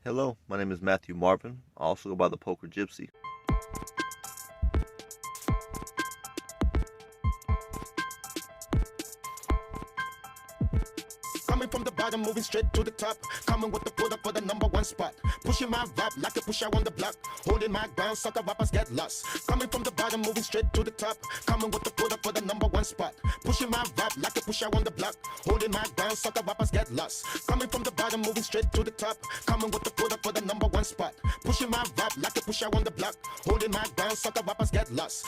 Hello, my name is Matthew Marvin. I also go by the Poker Gypsy. Coming from the bottom, moving straight to the top. Coming with the pull up for the #1 spot. Pushing my rap like a pusher on the block. Holding my ground, sucker rappers get lost. Coming from the bottom, moving straight to the top. Coming with the pull up for the #1 spot. Pushing my rap like a pusher on the block. Holding my ground, sucker rappers get lost. Coming from the bottom, moving straight to the top. Coming with the pull up for the #1 spot. Pushing my rap like a pusher on the block. Holding my ground, sucker rappers get lost.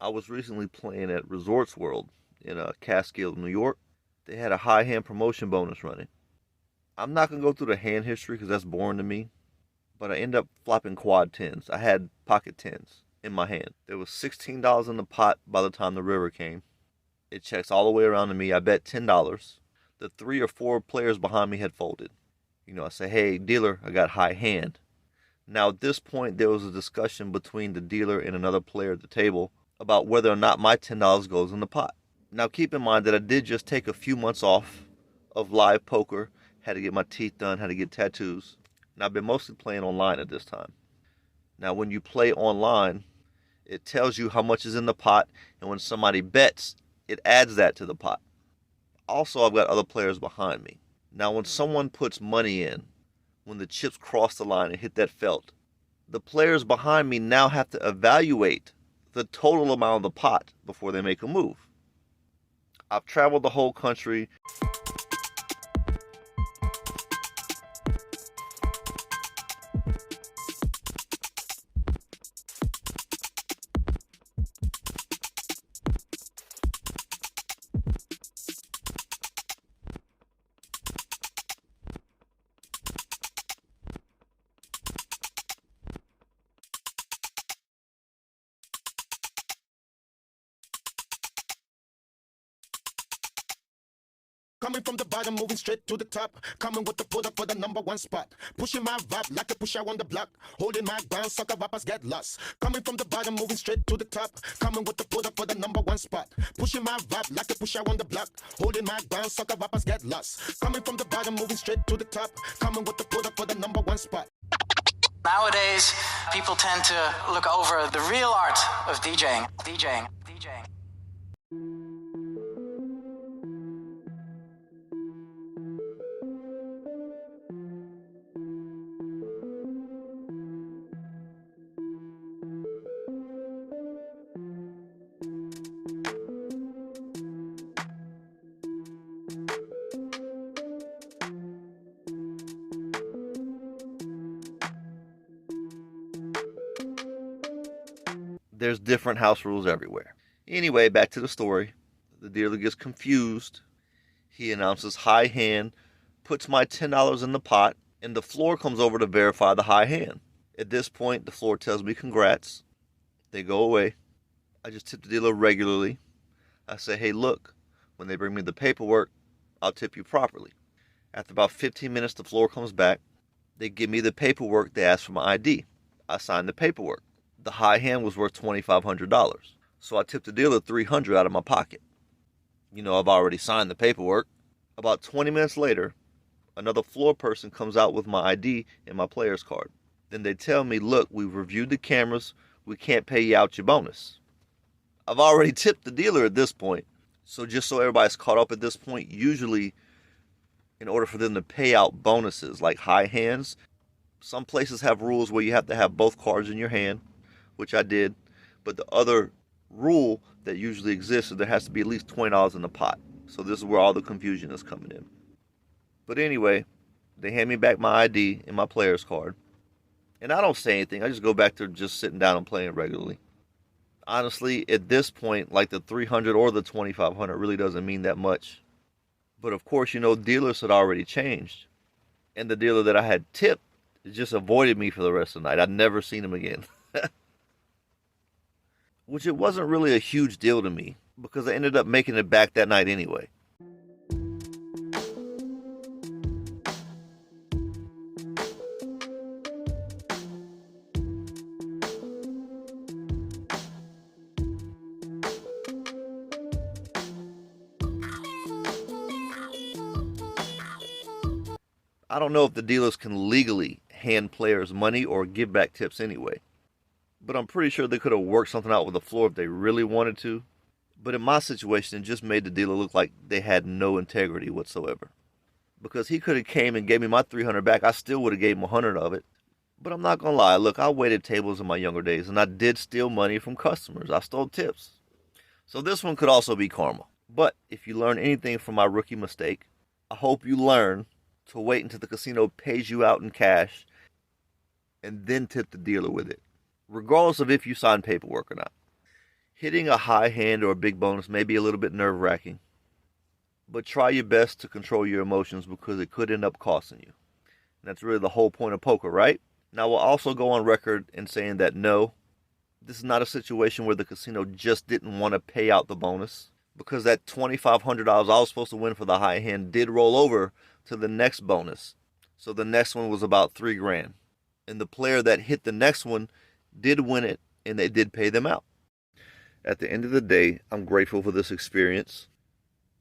I was recently playing at Resorts World in Catskill, New York. They had a high hand promotion bonus running. I'm not going to go through the hand history because that's boring to me, but I ended up flopping quad tens. I had pocket tens in my hand. There was $16 in the pot by the time the river came. It checks all the way around to me. I bet $10. The 3 or 4 players behind me had folded. I say, hey, dealer, I got high hand. Now, at this point, there was a discussion between the dealer and another player at the table about whether or not my $10 goes in the pot. Now, keep in mind that I did just take a few months off of live poker, had to get my teeth done, had to get tattoos, and I've been mostly playing online at this time. Now, when you play online, it tells you how much is in the pot, and when somebody bets, it adds that to the pot. Also, I've got other players behind me. Now, when someone puts money in, when the chips cross the line and hit that felt, the players behind me now have to evaluate the total amount of the pot before they make a move. I've traveled the whole country. Coming from the bottom, moving straight to the top. Coming with the pull up for the #1 spot. Pushing my rap like a pusher on the block. Holding my ground, sucker rappers get lost. Coming from the bottom, moving straight to the top. Coming with the pull up for the #1 spot. Pushing my rap like a pusher on the block. Holding my ground, sucker rappers get lost. Coming from the bottom, moving straight to the top. Coming with the pull up for the #1 spot. Nowadays, people tend to look over the real art of DJing. There's different house rules everywhere. Anyway, back to the story. The dealer gets confused. He announces high hand, puts my $10 in the pot, and the floor comes over to verify the high hand. At this point, the floor tells me congrats. They go away. I just tip the dealer regularly. I say, hey, look, when they bring me the paperwork, I'll tip you properly. After about 15 minutes, the floor comes back. They give me the paperwork. They ask for my ID. I sign the paperwork. The high hand was worth $2,500. So I tipped the dealer $300 out of my pocket. I've already signed the paperwork. About 20 minutes later, another floor person comes out with my ID and my player's card. Then they tell me, look, we've reviewed the cameras. We can't pay you out your bonus. I've already tipped the dealer at this point. So just so everybody's caught up at this point, usually in order for them to pay out bonuses like high hands, some places have rules where you have to have both cards in your hand, which I did. But the other rule that usually exists is there has to be at least $20 in the pot. So this is where all the confusion is coming in. But anyway, they hand me back my ID and my player's card. And I don't say anything. I just go back to just sitting down and playing regularly. Honestly, at this point, like the 300 or the 2,500 really doesn't mean that much. But of course, dealers had already changed. And the dealer that I had tipped just avoided me for the rest of the night. I'd never seen him again. which it wasn't really a huge deal to me because I ended up making it back that night anyway. I don't know if the dealers can legally hand players money or give back tips anyway, but I'm pretty sure they could have worked something out with the floor if they really wanted to. But in my situation, it just made the dealer look like they had no integrity whatsoever. Because he could have came and gave me my $300 back, I still would have gave him $100 of it. But I'm not gonna lie, look, I waited tables in my younger days and I did steal money from customers. I stole tips. So this one could also be karma. But if you learn anything from my rookie mistake, I hope you learn to wait until the casino pays you out in cash and then tip the dealer with it, regardless of if you sign paperwork or not. Hitting a high hand or a big bonus may be a little bit nerve-wracking, but try your best to control your emotions because it could end up costing you. And that's really the whole point of poker, right? Now, we'll also go on record in saying that no, this is not a situation where the casino just didn't want to pay out the bonus, because that $2,500 I was supposed to win for the high hand did roll over to the next bonus. So the next one was about $3,000. And the player that hit the next one did win it, and they did pay them out. At the end of the day, I'm grateful for this experience.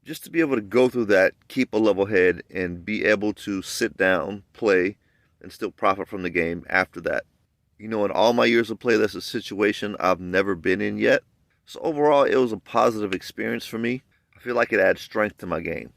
Just to be able to go through that, keep a level head, and be able to sit down, play, and still profit from the game after that. You know, in all my years of play, that's a situation I've never been in yet. So overall, it was a positive experience for me. I feel like it adds strength to my game.